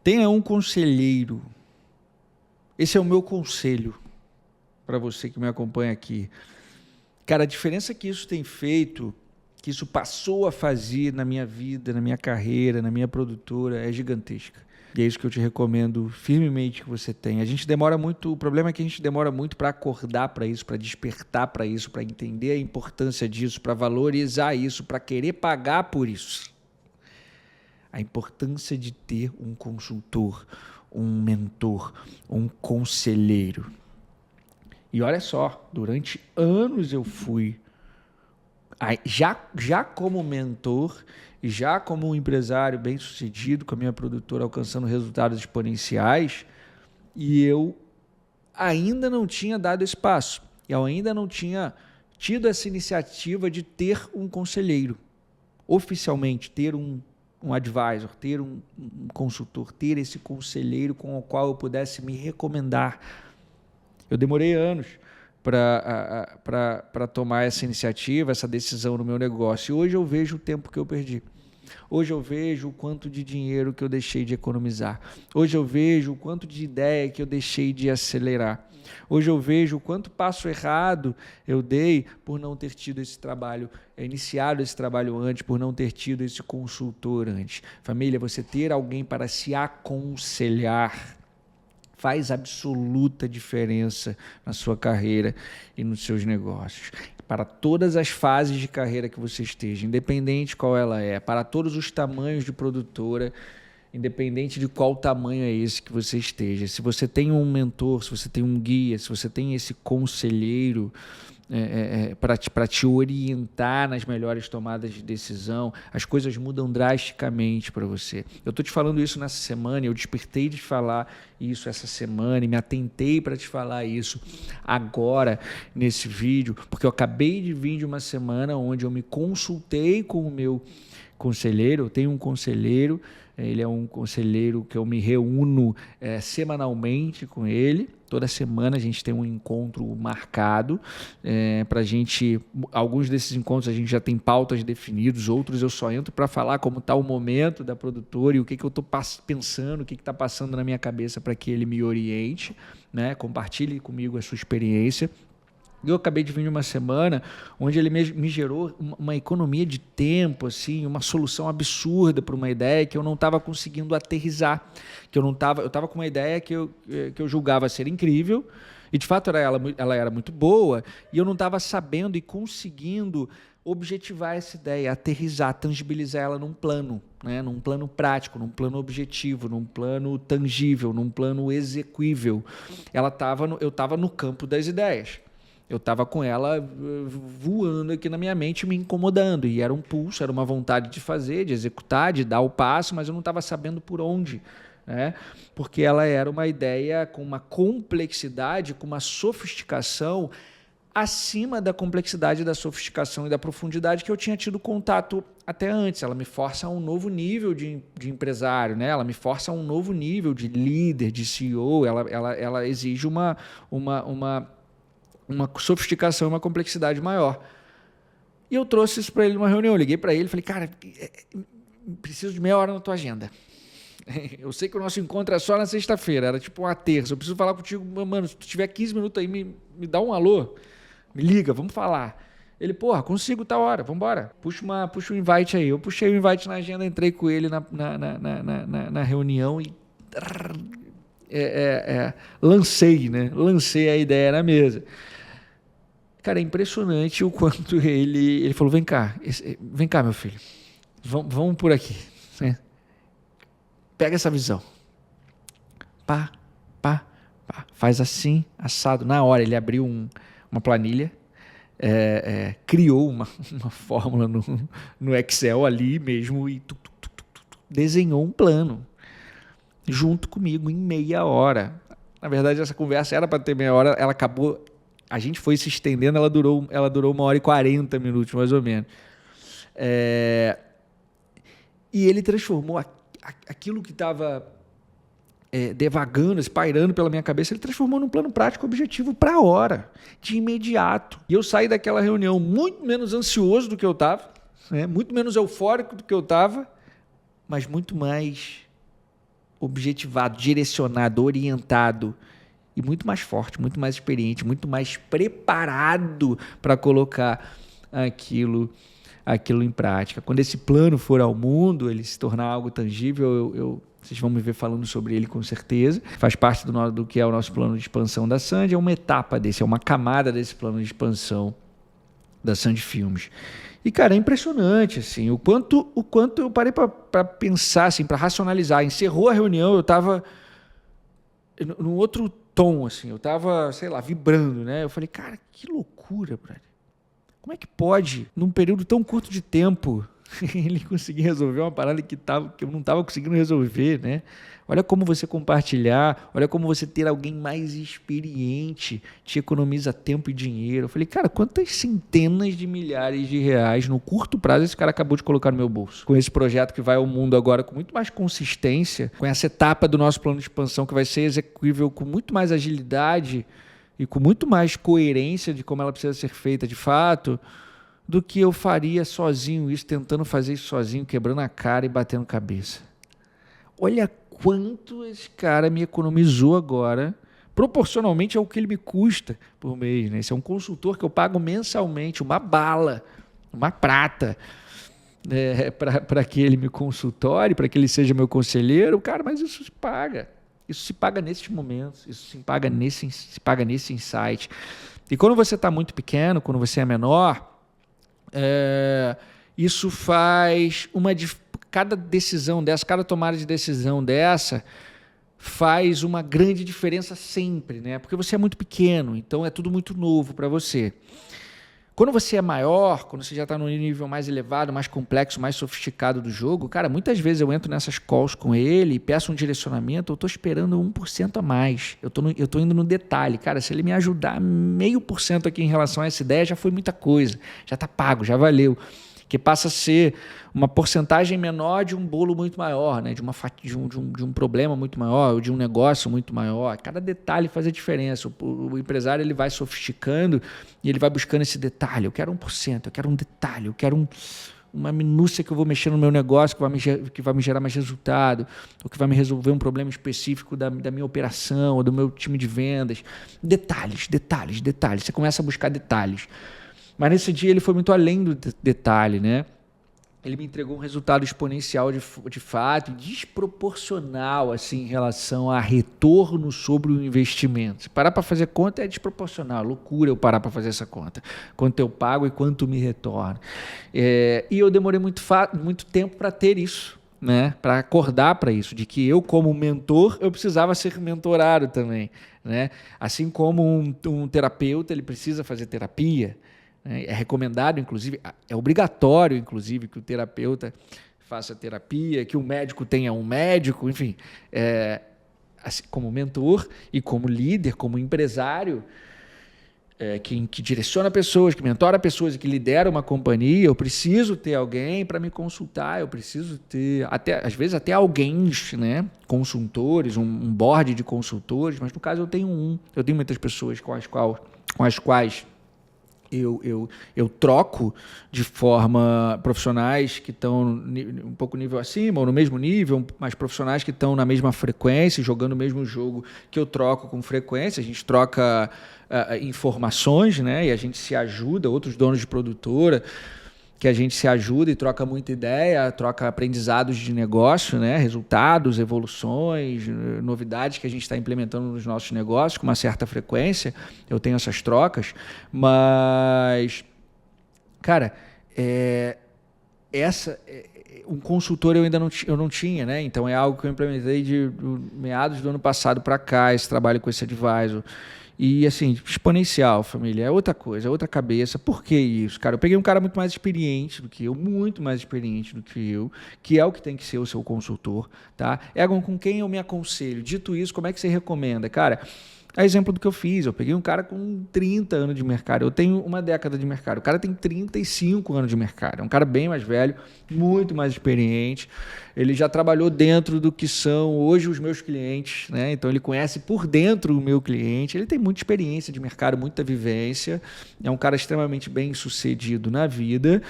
Tenha um conselheiro. Esse é o meu conselho para você que me acompanha aqui. Cara, a diferença que isso tem feito, que isso passou a fazer na minha vida, na minha carreira, na minha produtora, é gigantesca. E é isso que eu te recomendo firmemente que você tenha. A gente demora muito, o problema é que a gente demora muito para acordar para isso, para despertar para isso, para entender a importância disso, para valorizar isso, para querer pagar por isso. A importância de ter um consultor, um mentor, um conselheiro. E olha só, durante anos eu fui, já como mentor, já como um empresário bem-sucedido, com a minha produtora alcançando resultados exponenciais, e eu ainda não tinha dado esse passo. Eu ainda não tinha tido essa iniciativa de ter um conselheiro, oficialmente, ter um advisor, ter um consultor, ter esse conselheiro com o qual eu pudesse me recomendar. Eu demorei anos para tomar essa iniciativa, essa decisão no meu negócio. E hoje eu vejo o tempo que eu perdi. Hoje eu vejo o quanto de dinheiro que eu deixei de economizar. Hoje eu vejo o quanto de ideia que eu deixei de acelerar. Hoje eu vejo o quanto passo errado eu dei por não ter tido esse trabalho, iniciado esse trabalho antes, por não ter tido esse consultor antes. Família, você ter alguém para se aconselhar faz absoluta diferença na sua carreira e nos seus negócios. Para todas as fases de carreira que você esteja, independente qual ela é, para todos os tamanhos de produtora, independente de qual tamanho é esse que você esteja. Se você tem um mentor, se você tem um guia, se você tem esse conselheiro para te orientar nas melhores tomadas de decisão, as coisas mudam drasticamente para você. Eu estou te falando isso nessa semana, eu despertei de falar isso essa semana e me atentei para te falar isso agora nesse vídeo, porque eu acabei de vir de uma semana onde eu me consultei com o meu conselheiro. Eu tenho um conselheiro, ele é um conselheiro que eu me reúno semanalmente com ele. Toda semana a gente tem um encontro marcado para a gente. Alguns desses encontros a gente já tem pautas definidas, outros eu só entro para falar como está o momento da produtora e o que eu estou pensando, o que está passando na minha cabeça para que ele me oriente, né? Compartilhe comigo a sua experiência. Eu acabei de vir de uma semana onde ele me gerou uma economia de tempo, assim, uma solução absurda para uma ideia que eu não estava conseguindo aterrissar. Eu estava com uma ideia que eu julgava ser incrível, e de fato ela era muito boa, e eu não estava sabendo e conseguindo objetivar essa ideia, aterrissar, tangibilizar ela num plano, né? Num plano prático, num plano objetivo, num plano tangível, num plano execuível. Eu estava no campo das ideias. Eu estava com ela voando aqui na minha mente, me incomodando. E era um pulso, era uma vontade de fazer, de executar, de dar o passo, mas eu não estava sabendo por onde, né? Porque ela era uma ideia com uma complexidade, com uma sofisticação acima da complexidade, da sofisticação e da profundidade que eu tinha tido contato até antes. Ela me força a um novo nível de empresário, né? Ela me força a um novo nível de líder, de CEO. Ela exige uma sofisticação e uma complexidade maior. E eu trouxe isso para ele numa reunião. Eu liguei para ele e falei, cara, preciso de meia hora na tua agenda. Eu sei que o nosso encontro é só na sexta-feira, era tipo uma terça. Eu preciso falar contigo, mano, se tu tiver 15 minutos aí, me dá um alô, me liga, vamos falar. Ele, porra, consigo tal hora, vamos embora. Puxa um invite aí. Eu puxei o invite na agenda, entrei com ele na reunião e lancei a ideia na mesa. Cara, é impressionante o quanto ele falou, vem cá, meu filho, vamos por aqui, né? Pega essa visão, pá, faz assim, assado. Na hora ele abriu uma planilha, criou uma fórmula no Excel ali mesmo e desenhou um plano junto comigo em meia hora. Na verdade, essa conversa era para ter meia hora, ela acabou. A gente foi se estendendo, ela durou 1h40, mais ou menos. E ele transformou aquilo que estava devagando, pairando pela minha cabeça, ele transformou num plano prático objetivo para a hora, de imediato. E eu saí daquela reunião muito menos ansioso do que eu estava, muito menos eufórico do que eu estava, mas muito mais objetivado, direcionado, orientado e muito mais forte, muito mais experiente, muito mais preparado para colocar aquilo em prática. Quando esse plano for ao mundo, ele se tornar algo tangível, vocês vão me ver falando sobre ele com certeza. Faz parte do que é o nosso plano de expansão da Sandy, é uma etapa desse, é uma camada desse plano de expansão da Sandy Filmes. E, cara, é impressionante, assim, o quanto eu parei para pensar, assim, para racionalizar. Encerrou a reunião, eu estava num outro tom, assim, eu estava, sei lá, vibrando, né? Eu falei, cara, que loucura, brother. Como é que pode, num período tão curto de tempo, ele conseguir resolver uma parada que eu não estava conseguindo resolver, né? Olha como você compartilhar, olha como você ter alguém mais experiente te economiza tempo e dinheiro. Eu falei, cara, quantas centenas de milhares de reais no curto prazo esse cara acabou de colocar no meu bolso? Com esse projeto que vai ao mundo agora com muito mais consistência, com essa etapa do nosso plano de expansão que vai ser executível com muito mais agilidade e com muito mais coerência de como ela precisa ser feita de fato, do que eu faria sozinho isso, tentando fazer isso sozinho, quebrando a cara e batendo cabeça. Olha quanto esse cara me economizou agora, proporcionalmente ao que ele me custa por mês, né? Esse é um consultor que eu pago mensalmente, uma bala, uma prata, para que ele me consultore, para que ele seja meu conselheiro. Cara, mas isso se paga. Isso se paga nesses momentos, isso se paga nesse insight. E quando você está muito pequeno, quando você é menor, isso faz cada decisão dessa, cada tomada de decisão dessa faz uma grande diferença sempre, né? Porque você é muito pequeno, então é tudo muito novo para você. Quando você é maior, quando você já está num nível mais elevado, mais complexo, mais sofisticado do jogo, cara, muitas vezes eu entro nessas calls com ele e peço um direcionamento, eu estou esperando 1% a mais. Eu tô indo no detalhe. Cara, se ele me ajudar 0,5% aqui em relação a essa ideia, já foi muita coisa. Já está pago, já valeu. Que passa a ser uma porcentagem menor de um bolo muito maior, né? de um problema muito maior, ou de um negócio muito maior. Cada detalhe faz a diferença. O empresário ele vai sofisticando e ele vai buscando esse detalhe. Eu quero 1%, eu quero um detalhe, eu quero uma minúcia que eu vou mexer no meu negócio que vai me gerar mais resultado, ou que vai me resolver um problema específico da minha operação, ou do meu time de vendas. Detalhes. Você começa a buscar detalhes. Mas nesse dia ele foi muito além do detalhe, né? Ele me entregou um resultado exponencial de fato, desproporcional assim, em relação a retorno sobre o investimento. Se parar para fazer conta é desproporcional, loucura eu parar para fazer essa conta. Quanto eu pago e quanto me retorna. E eu demorei muito tempo para ter isso, né? Para acordar para isso, de que eu como mentor, eu precisava ser mentorado também, né? Assim como um terapeuta, ele precisa fazer terapia. É recomendado, inclusive, é obrigatório, inclusive, que o terapeuta faça terapia, que o médico tenha um médico, enfim, assim, como mentor e como líder, como empresário, que direciona pessoas, que mentora pessoas e que lidera uma companhia, eu preciso ter alguém para me consultar, eu preciso ter, às vezes até alguém, né, consultores, um board de consultores, mas no caso eu tenho muitas pessoas com as quais eu troco de forma profissionais que estão um pouco nível acima ou no mesmo nível, mas profissionais que estão na mesma frequência, jogando o mesmo jogo que eu troco com frequência. A gente troca informações, né? E a gente se ajuda, outros donos de produtora, que a gente se ajuda e troca muita ideia, troca aprendizados de negócio, né? Resultados, evoluções, novidades que a gente está implementando nos nossos negócios com uma certa frequência. Eu tenho essas trocas, mas, cara, um consultor eu ainda não tinha, né? Então é algo que eu implementei de meados do ano passado para cá, esse trabalho com esse advisor. E, assim, exponencial, família, é outra coisa, é outra cabeça. Por que isso, cara? Eu peguei um cara muito mais experiente do que eu, muito mais experiente do que eu, que é o que tem que ser o seu consultor, tá? É com quem eu me aconselho. Dito isso, como é que você recomenda? Cara, é exemplo do que eu fiz. Eu peguei um cara com 30 anos de mercado. Eu tenho uma década de mercado. O cara tem 35 anos de mercado. É um cara bem mais velho, muito mais experiente. Ele já trabalhou dentro do que são hoje os meus clientes, né? Então ele conhece por dentro o meu cliente. Ele tem muita experiência de mercado, muita vivência. É um cara extremamente bem sucedido na vida.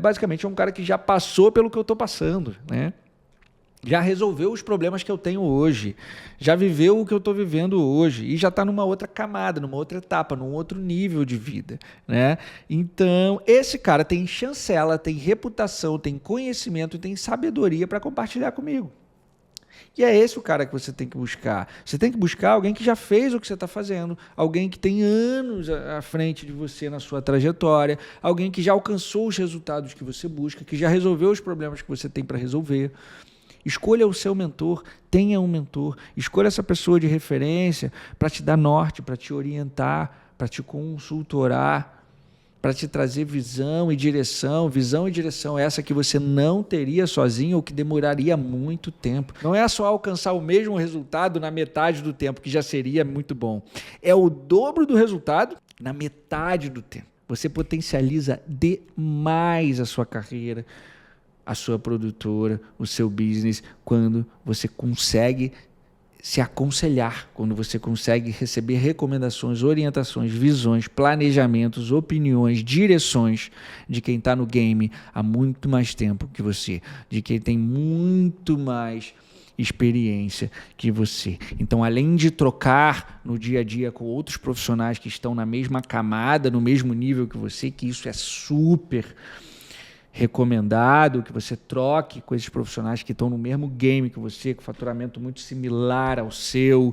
Basicamente é um cara que já passou pelo que eu estou passando, né? já resolveu os problemas que eu tenho hoje, já viveu o que eu estou vivendo hoje e já está numa outra camada, numa outra etapa, num outro nível de vida, né? Então, esse cara tem chancela, tem reputação, tem conhecimento, tem sabedoria para compartilhar comigo. E é esse o cara que você tem que buscar. Você tem que buscar alguém que já fez o que você está fazendo, alguém que tem anos à frente de você na sua trajetória, alguém que já alcançou os resultados que você busca, que já resolveu os problemas que você tem para resolver. Escolha o seu mentor, tenha um mentor, escolha essa pessoa de referência para te dar norte, para te orientar, para te consultorar, para te trazer visão e direção essa que você não teria sozinho ou que demoraria muito tempo. Não é só alcançar o mesmo resultado na metade do tempo, que já seria muito bom. É o dobro do resultado na metade do tempo. Você potencializa demais a sua carreira, a sua produtora, o seu business, quando você consegue se aconselhar, quando você consegue receber recomendações, orientações, visões, planejamentos, opiniões, direções de quem está no game há muito mais tempo que você, de quem tem muito mais experiência que você. Então, além de trocar no dia a dia com outros profissionais que estão na mesma camada, no mesmo nível que você, que isso é super recomendado, que você troque com esses profissionais que estão no mesmo game que você, com faturamento muito similar ao seu,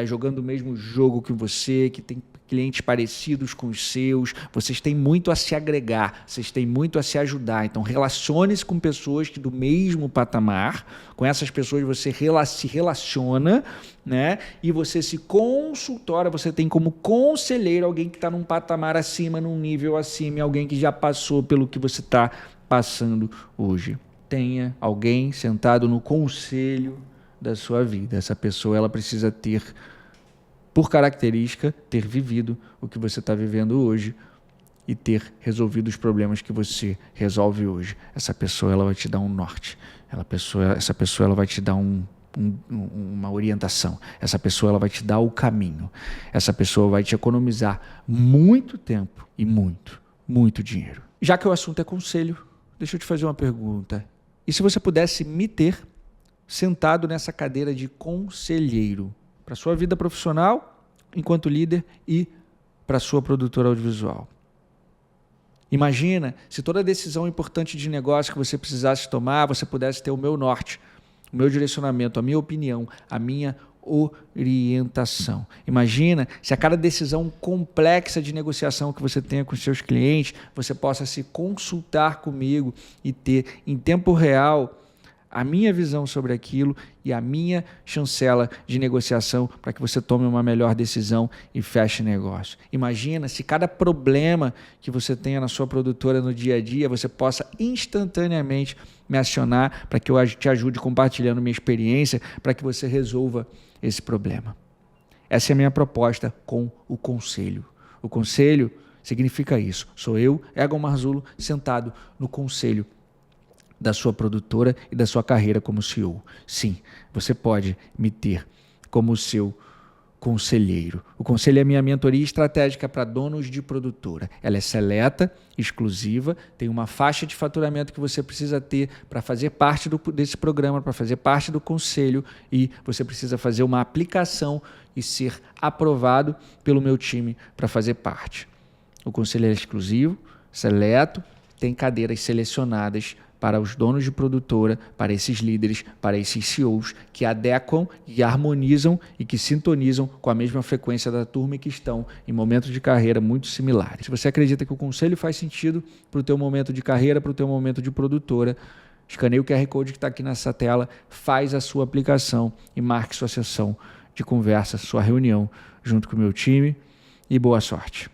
jogando o mesmo jogo que você, que tem clientes parecidos com os seus. Vocês têm muito a se agregar, vocês têm muito a se ajudar. Então, relacione-se com pessoas que do mesmo patamar. Com essas pessoas você se relaciona, né? E você se consultora, você tem como conselheiro alguém que está num patamar acima, num nível acima, alguém que já passou pelo que você está passando hoje. Tenha alguém sentado no conselho da sua vida. Essa pessoa, ela precisa ter, por característica, ter vivido o que você está vivendo hoje e ter resolvido os problemas que você resolve hoje. Essa pessoa, ela vai te dar um norte. Essa pessoa ela vai te dar uma orientação. Essa pessoa, ela vai te dar o caminho. Essa pessoa vai te economizar muito tempo e muito dinheiro. Já que o assunto é conselho, deixa eu te fazer uma pergunta. E se você pudesse me ter sentado nessa cadeira de conselheiro para a sua vida profissional, enquanto líder, e para a sua produtora audiovisual? Imagina se toda decisão importante de negócio que você precisasse tomar, você pudesse ter o meu norte, o meu direcionamento, a minha opinião, a minha orientação. Imagina se a cada decisão complexa de negociação que você tenha com seus clientes, você possa se consultar comigo e ter em tempo real a minha visão sobre aquilo e a minha chancela de negociação para que você tome uma melhor decisão e feche negócio. Imagina se cada problema que você tenha na sua produtora no dia a dia, você possa instantaneamente me acionar para que eu te ajude compartilhando minha experiência para que você resolva esse problema. Essa é a minha proposta com o conselho. O conselho significa isso. Sou eu, Egon Marzullo, sentado no conselho da sua produtora e da sua carreira como CEO. Sim, você pode me ter como seu conselheiro. O conselho é a minha mentoria estratégica para donos de produtora. Ela é seleta, exclusiva, tem uma faixa de faturamento que você precisa ter para fazer parte desse programa, para fazer parte do conselho, e você precisa fazer uma aplicação e ser aprovado pelo meu time para fazer parte. O conselho é exclusivo, seleto, tem cadeiras selecionadas para os donos de produtora, para esses líderes, para esses CEOs que adequam e harmonizam e que sintonizam com a mesma frequência da turma e que estão em momentos de carreira muito similares. Se você acredita que o conselho faz sentido para o teu momento de carreira, para o teu momento de produtora, escaneie o QR Code que está aqui nessa tela, faz a sua aplicação e marque sua sessão de conversa, sua reunião junto com o meu time, e boa sorte.